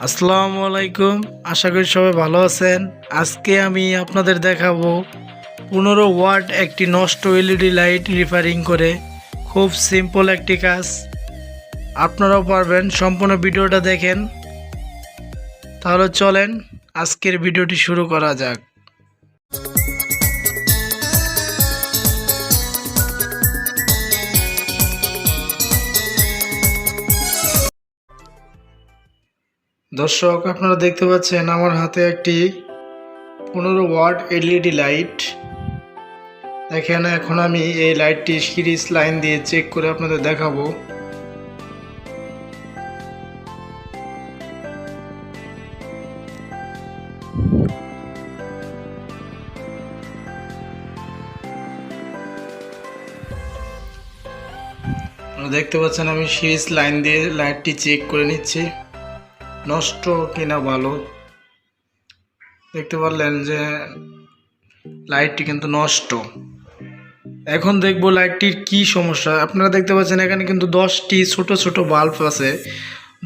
আসসালামু আলাইকুম। আশা করি সবাই ভালো আছেন। আজকে আমি আপনাদের দেখাবো 15 ওয়াট একটি নষ্ট এলইডি লাইট রিপেয়ারিং করে। খুব সিম্পল একটি কাজ, আপনারাও পারবেন। সম্পূর্ণ ভিডিওটা দেখেন। তাহলে চলেন আজকের ভিডিওটি শুরু করা যাক। দর্শক, আপনারা দেখতে পাচ্ছেন আমার হাতে একটি 15 ওয়াট এলইডি লাইট। দেখেন, এখন আমি এই লাইটটি সিরিজ লাইন দিয়ে চেক করে আপনাদের দেখাবো। দেখতে পাচ্ছেন আমি সিরিজ লাইন দিয়ে লাইটটি চেক করে নিচ্ছি নষ্ট কিনা ভালো। দেখতে পারলেন যে লাইটটি কিন্তু নষ্ট। এখন দেখবো লাইটটির কি সমস্যা। আপনারা দেখতে পাচ্ছেন এখানে কিন্তু 10টি ছোট ছোট বাল্ব আছে।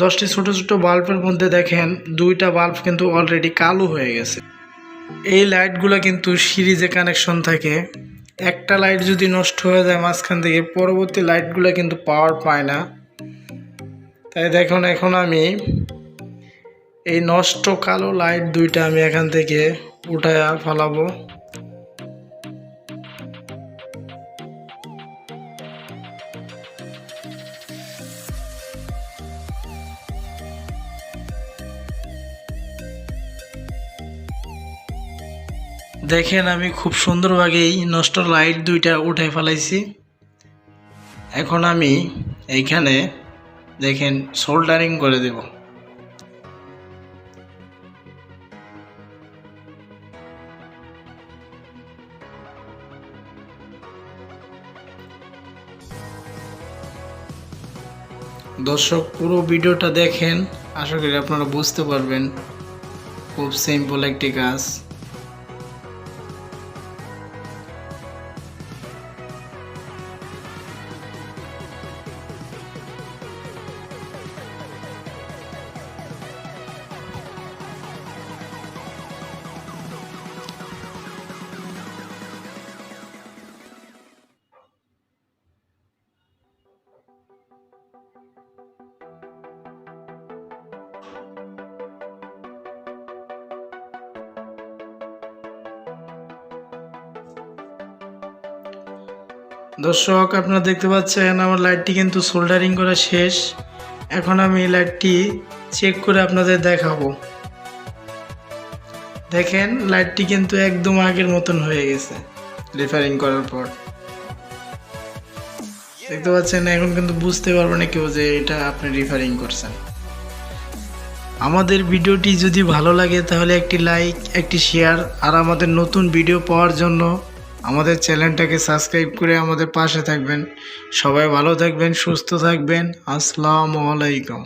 10টি ছোট ছোট বাল্বের মধ্যে দেখেন 2টা বাল্ব কিন্তু অলরেডি কালো হয়ে গেছে। এই লাইটগুলো কিন্তু সিরিজে কানেকশন থাকে। একটা লাইট যদি নষ্ট হয়ে যায় মাঝখান থেকে, পরবর্তী লাইটগুলো কিন্তু পাওয়ার পায় না। তাই দেখুন, এখন আমি এই নষ্ট কালো লাইট 2টা আমি এখান থেকে উঠায় ফেলাবো। দেখেন, আমি খুব সুন্দরভাবেই নষ্ট লাইট 2টা উঠে ফেলাইছি। এখন আমি এইখানে দেখেন সোল্ডারিং করে দেব। দর্শক, পুরো ভিডিওটা দেখেন, আশা করি আপনারা বুঝতে পারবেন। খুব সিম্পল একটি কাজ। দর্শক, আপনারা দেখতে পাচ্ছেন আমার লাইটটি কিন্তু সোল্ডারিং করা শেষ। এখন আমি লাইটটি চেক করে আপনাদের দেখাবো। দেখেন, লাইটটি কিন্তু একদম আগের মতন হয়ে গেছে রিপেয়ারিং করার পর। দেখতে পাচ্ছেন, এখন কিন্তু বুঝতে পারবে না কেউ যে এটা আপনি রিপেয়ারিং করছেন। আমাদের ভিডিওটি যদি ভালো লাগে তাহলে একটি লাইক, একটি শেয়ার, আর আমাদের নতুন ভিডিও পাওয়ার জন্য আমাদের চ্যানেলটাকে সাবস্ক্রাইব করে আমাদের পাশে থাকবেন। সবাই ভালো থাকবেন, সুস্থ থাকবেন। আসসালামু আলাইকুম।